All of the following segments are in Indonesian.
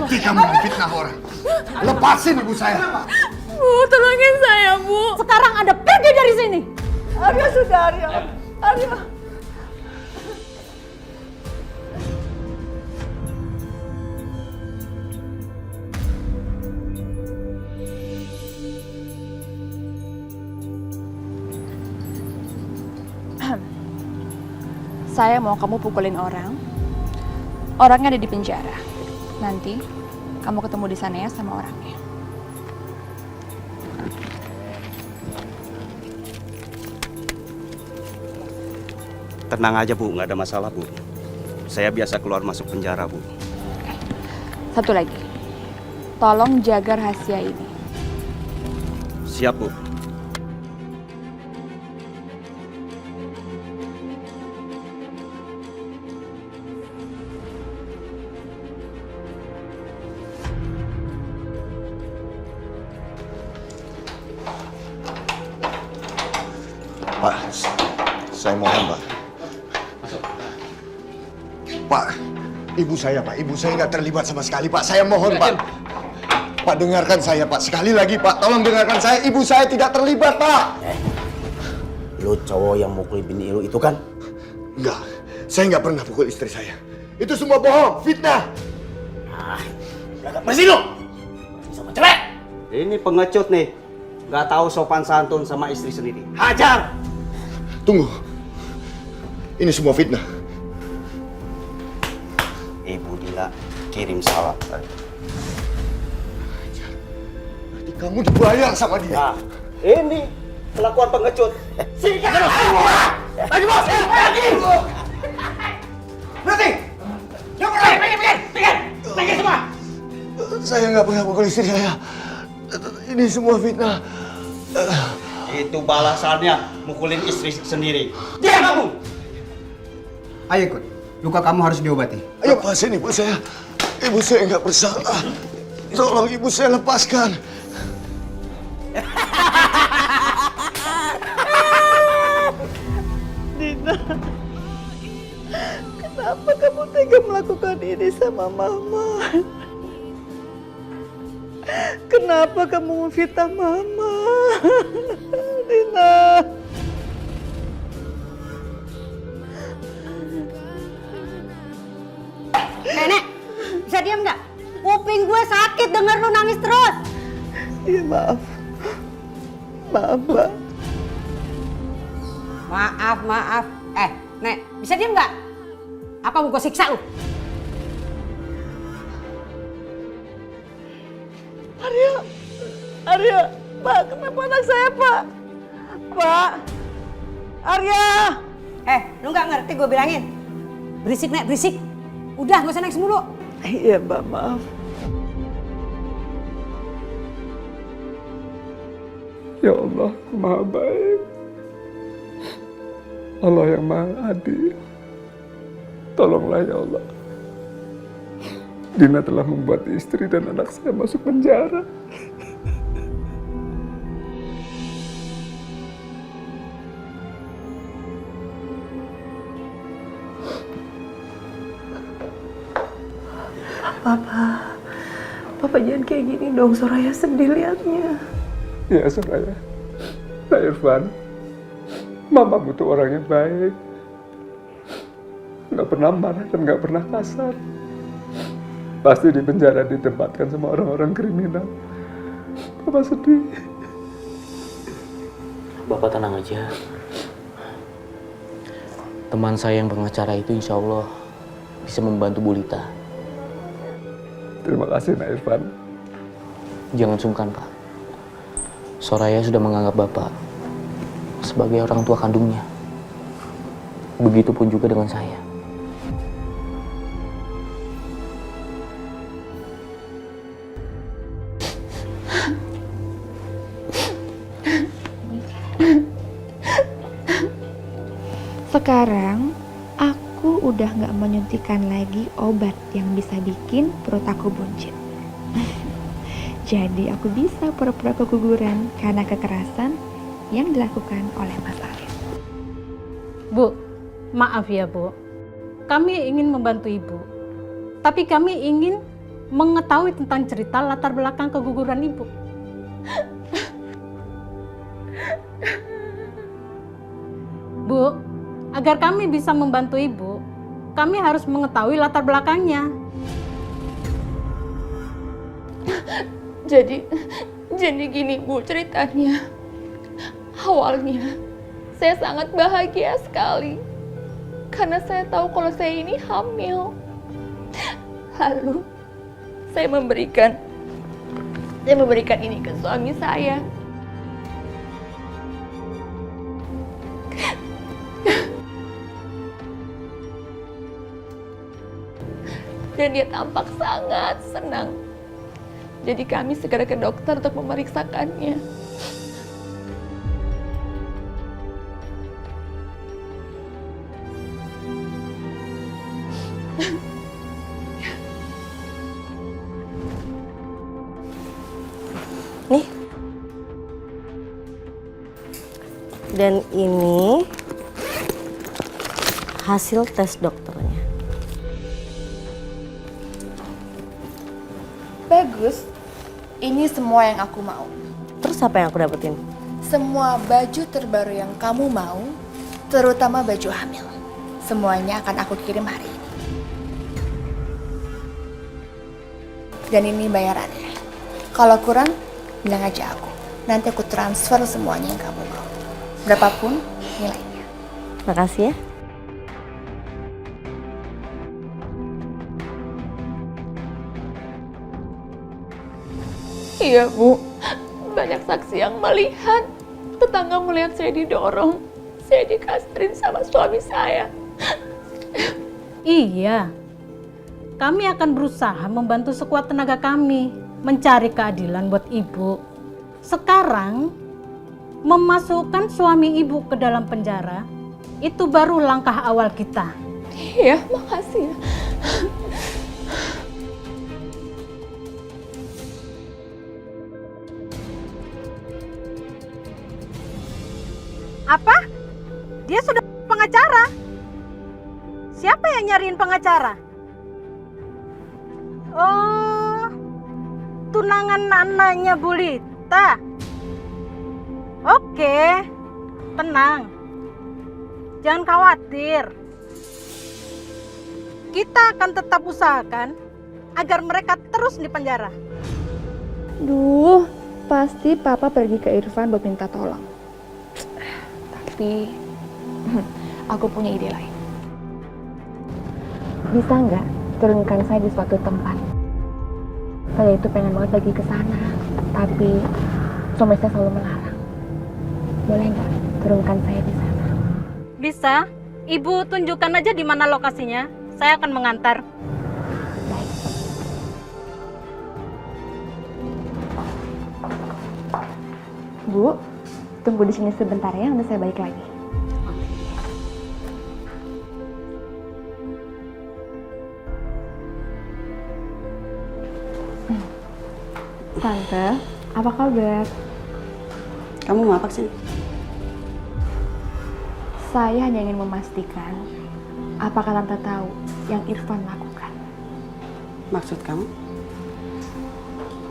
Terbukti kamu memfitnah orang. Lepasin ibu saya. Bu, tolongin saya, Bu. Sekarang Anda pergi dari sini. Arya sudah, Arya. Arya. Saya mau kamu pukulin orang. Orangnya ada di penjara. Nanti kamu ketemu di sana ya sama orangnya. Tenang aja Bu, nggak ada masalah Bu. Saya biasa keluar masuk penjara Bu. Satu lagi. Tolong jaga rahasia ini. Siap Bu. Pak, saya mohon Pak. Pak, ibu saya Pak. Ibu saya nggak terlibat sama sekali Pak. Saya mohon Pak. Pak, dengarkan saya Pak. Sekali lagi Pak, tolong dengarkan saya. Ibu saya tidak terlibat Pak. Lu cowok yang mukul bini lu itu kan? Enggak, saya nggak pernah pukul istri saya. Itu semua bohong, fitnah. Gak bersih lu! Sama cewek! Ini pengecut nih. Nggak tahu sopan santun sama istri sendiri. Hajar! Tunggu. Ini semua fitnah. Ibu Dila kirim salam. Nanti kamu dibayar sama dia. Nah, ini kelakuan pengecut. Sikat terus! Lagi bos! Lagi! Berhenti! Yuk pergi semua! Saya nggak pernah pukul istri saya. Ini semua fitnah. Itu balasannya mukulin istri sendiri. Diam kamu! Ayo ikut. Luka kamu harus diobati. Ayo lepasin ibu saya. Ibu saya nggak bersalah. Tolong ibu saya lepaskan. Dina, kenapa kamu tega melakukan ini sama Mama? Kenapa kamu memfitnah Mama? Dina. Nenek, bisa diam nggak? Kuping gue sakit denger lu nangis terus. Iya, maaf. Maaf, Mbak. Maaf. Nek, bisa diam nggak? Apa mau gue siksa lu? Arya, Pak, kenapa anak saya, Pak? Pak, Arya. Lu nggak ngerti gue bilangin? Berisik, Nek, berisik. Udah, gak usah nangis mulu. Iya, Mbak, maaf. Ya Allah, Maha Baik. Allah yang Maha Adil. Tolonglah ya Allah. Dina telah membuat istri dan anak saya masuk penjara. Papa jangan kayak gini dong, Soraya sedih liatnya. Ya Soraya, Pak Irfan, Mama butuh orang yang baik. Nggak pernah marah dan nggak pernah kasar. Pasti di penjara ditempatkan sama orang-orang kriminal. Papa sedih. Bapak tenang aja. Teman saya yang pengacara itu insya Allah bisa membantu Bu Lita. Terima kasih, Nak Irfan. Jangan sungkan, Pak. Soraya sudah menganggap Bapak sebagai orang tua kandungnya. Begitupun juga dengan saya. Sekarang aku udah nggak menyuntikkan lagi obat yang bisa bikin perut aku buncit. Jadi aku bisa pura-pura keguguran karena kekerasan yang dilakukan oleh Mas Alif. Bu, maaf ya Bu. Kami ingin membantu Ibu. Tapi kami ingin mengetahui tentang cerita latar belakang keguguran Ibu. Bu, agar kami bisa membantu Ibu, kami harus mengetahui latar belakangnya. Jadi gini Bu ceritanya. Awalnya saya sangat bahagia sekali karena saya tahu kalau saya ini hamil. Lalu saya memberikan ini ke suami saya. Dan dia tampak sangat senang. Jadi kami segera ke dokter untuk memeriksakannya. Nih. Dan ini hasil tes dokternya. Bagus. Ini semua yang aku mau. Terus apa yang aku dapetin? Semua baju terbaru yang kamu mau, terutama baju hamil. Semuanya akan aku kirim hari ini. Dan ini bayarannya. Kalau kurang, bilang aja aku. Nanti aku transfer semuanya yang kamu mau. Berapapun nilainya. Makasih ya. Iya Bu, banyak saksi yang melihat. Tetangga melihat saya didorong. Saya dikastrin sama suami saya. Iya, kami akan berusaha membantu sekuat tenaga kami mencari keadilan buat Ibu. Sekarang, memasukkan suami Ibu ke dalam penjara, itu baru langkah awal kita. Iya, makasih ya. Apa? Dia sudah pengacara? Siapa yang nyariin pengacara? Oh, tunangan anaknya Bu Lita. Oke, tenang. Jangan khawatir. Kita akan tetap usahakan agar mereka terus di penjara. Duh, pasti Papa pergi ke Irfan buat minta tolong. Tapi aku punya ide lain. Bisa nggak turunkan saya di suatu tempat? Saya itu pengen banget pergi ke sana, tapi suami saya selalu melarang. Boleh nggak turunkan saya di sana? Bisa. Ibu tunjukkan aja di mana lokasinya. Saya akan mengantar. Baik. Bu, tunggu di sini sebentar ya, nanti saya balik lagi. Tante, apa kabar? Kamu mau apa sih? Saya hanya ingin memastikan apakah Tante tahu yang Irfan lakukan. Maksud kamu?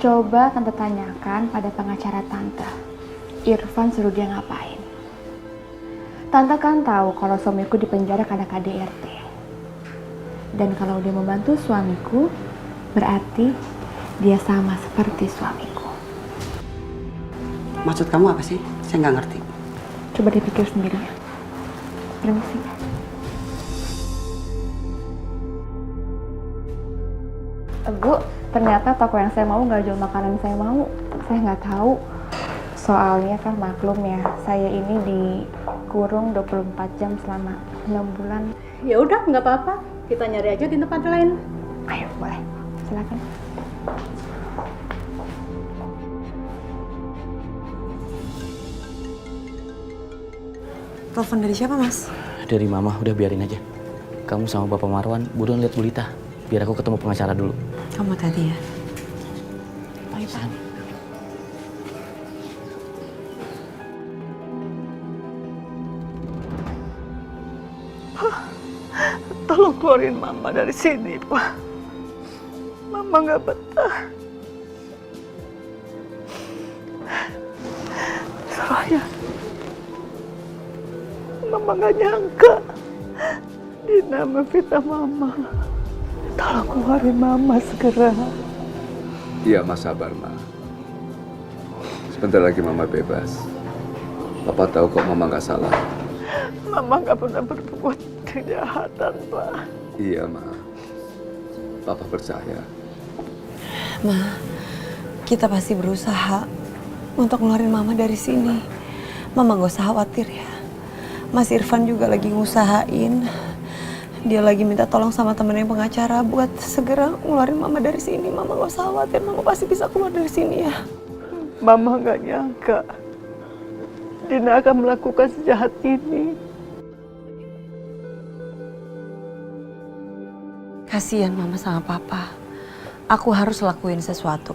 Coba Tante tanyakan pada pengacara Tante. Irfan suruh dia ngapain? Tante kan tahu kalau suamiku dipenjara karena KDRT. Dan kalau dia membantu suamiku, berarti dia sama seperti suamiku. Maksud kamu apa sih? Saya nggak ngerti. Coba dipikir sendiri ya. Permisi. Bu, ternyata toko yang saya mau nggak jual makanan yang saya mau. Saya nggak tahu. Soalnya kan maklum ya, saya ini dikurung 24 jam selama 6 bulan. Ya udah, nggak apa-apa. Kita nyari aja di tempat lain. Ayo, boleh. Silakan. Telepon dari siapa, Mas? Dari Mama, udah biarin aja. Kamu sama Bapak Marwan, buruan lihat Bu Lita. Biar aku ketemu pengacara dulu. Kamu tadi ya? Baik, San. Tolong keluarin Mama dari sini, Pak. Mama Mama nggak betah. Soraya, Mama nggak nyangka Dina memfitnah Mama. Tolong keluarin Mama segera. Iya, Mas, sabar, Ma. Sebentar lagi Mama bebas. Papa tahu kok Mama nggak salah. Mama nggak pernah berbuat kejahatan, Pak. Iya, Ma. Papa percaya. Ma, kita pasti berusaha untuk ngeluarin Mama dari sini. Mama nggak usah khawatir ya. Mas Irfan juga lagi ngusahain. Dia lagi minta tolong sama temennya pengacara buat segera ngeluarin Mama dari sini. Mama nggak usah khawatir, Mama pasti bisa keluar dari sini ya. Mama nggak nyangka Dina akan melakukan sejahat ini. Kasihan Mama sama Papa. Aku harus lakuin sesuatu.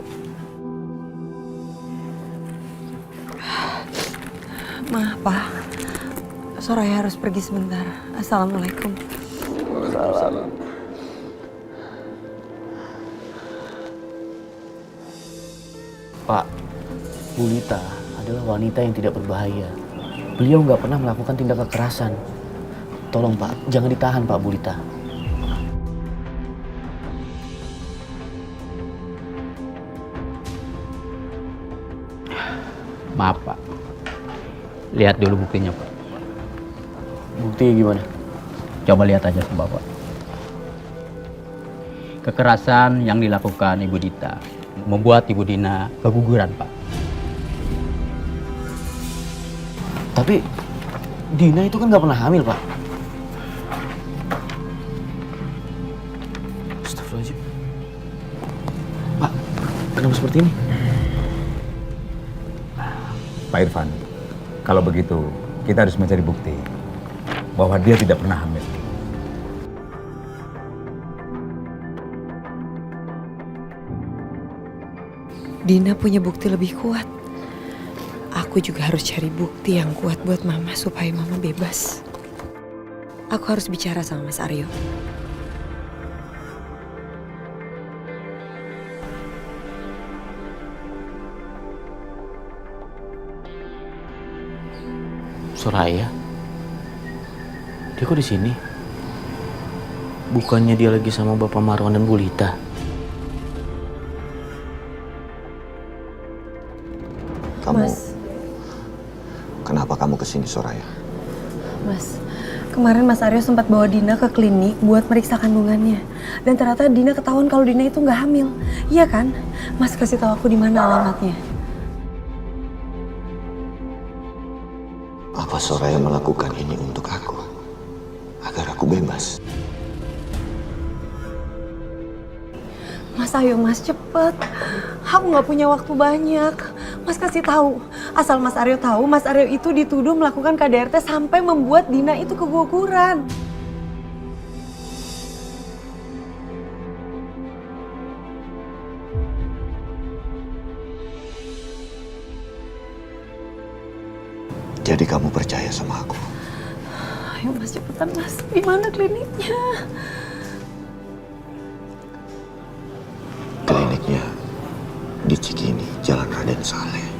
Ma, Pa, Soraya harus pergi sebentar. Assalamualaikum. Waalaikumsalam. Pak, Bu Lita adalah wanita yang tidak berbahaya. Beliau nggak pernah melakukan tindak kekerasan. Tolong Pak, jangan ditahan Pak Bu Lita. Maaf Pak, lihat dulu buktinya Pak. Bukti gimana? Coba lihat aja ke Bapak. Kekerasan yang dilakukan Ibu Dita membuat Ibu Dina keguguran Pak. Tapi Dina itu kan nggak pernah hamil Pak. Astagfirullahaladzim. Pak, kenapa seperti ini? Pak Irfan, kalau begitu kita harus mencari bukti bahwa dia tidak pernah hamil. Dina punya bukti lebih kuat. Aku juga harus cari bukti yang kuat buat Mama supaya Mama bebas. Aku harus bicara sama Mas Aryo. Soraya? Dia kok di sini? Bukannya dia lagi sama Bapak Marwan dan Bu Lita? Kenapa kamu kesini, Soraya? Mas, kemarin Mas Aryo sempat bawa Dina ke klinik buat meriksa kandungannya. Dan ternyata Dina ketahuan kalau Dina itu nggak hamil. Iya kan? Mas kasih tahu aku di mana alamatnya. Apa Soraya melakukan ini untuk aku? Agar aku bebas? Mas, ayo Mas, cepet. Aku nggak punya waktu banyak. Mas kasih tahu. Asal Mas Aryo tahu, Mas Aryo itu dituduh melakukan KDRT sampai membuat Dina itu keguguran. Jadi kamu percaya sama aku? Ayo Mas, cepetan Mas. Di mana kliniknya? Kliniknya di Cikini, Jalan Raden Saleh.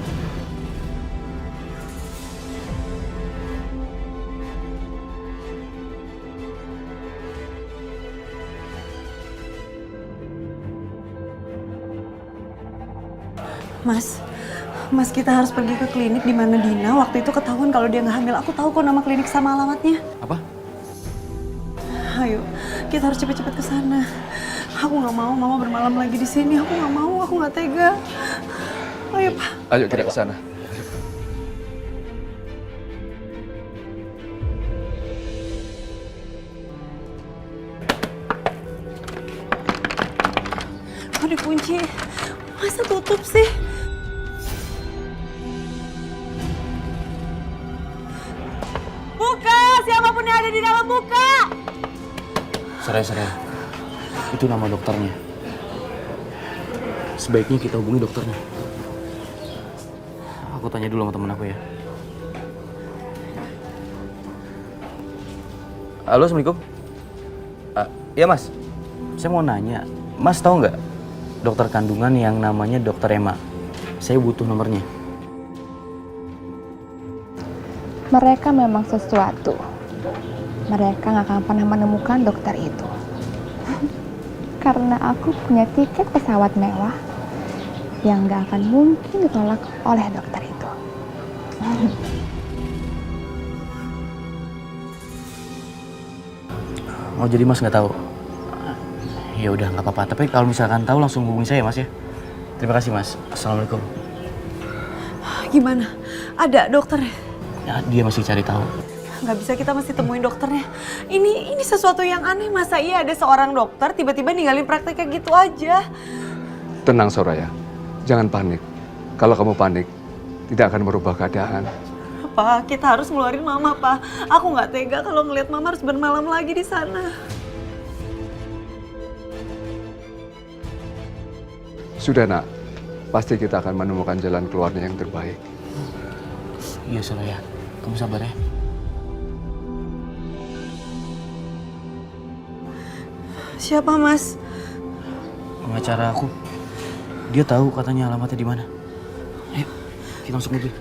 Mas, kita harus pergi ke klinik di mana Dina waktu itu ketahuan kalau dia nggak hamil. Aku tahu kok nama klinik sama alamatnya. Apa? Ayo, kita harus cepet-cepet ke sana. Aku nggak mau Mama bermalam lagi di sini. Aku nggak mau, aku nggak tega. Ayo Pak. Ayo kita ke sana. Kok dikunci? Masa tutup sih? Buka! Siapapun yang ada di dalam, buka! Soraya. Itu nama dokternya. Sebaiknya kita hubungi dokternya. Aku tanya dulu sama temen aku ya. Halo, Assalamualaikum. Iya Mas, saya mau nanya. Mas tahu nggak dokter kandungan yang namanya Dokter Emma. Saya butuh nomornya. Mereka memang sesuatu. Mereka nggak akan pernah menemukan dokter itu. Karena aku punya tiket pesawat mewah yang nggak akan mungkin ditolak oleh dokter itu. Oh, jadi Mas nggak tahu? Ya udah, nggak apa-apa. Tapi kalau misalkan tahu langsung hubungi saya, Mas ya. Terima kasih, Mas. Assalamualaikum. Gimana? Ada dokternya? Ya, dia masih cari tahu. Nggak bisa, kita mesti temuin dokternya. Ini sesuatu yang aneh. Masa iya ada seorang dokter tiba-tiba ninggalin prakteknya gitu aja? Tenang Soraya, jangan panik. Kalau kamu panik, tidak akan merubah keadaan. Pak, kita harus ngeluarin Mama, Pak. Aku nggak tega kalau ngelihat Mama harus bermalam lagi di sana. Sudah nak, pasti kita akan menemukan jalan keluarnya yang terbaik. Iya Soraya, kamu sabar ya. Siapa, Mas? Pengacara aku. Dia tahu katanya alamatnya di mana. Ayo, kita masuk mobil.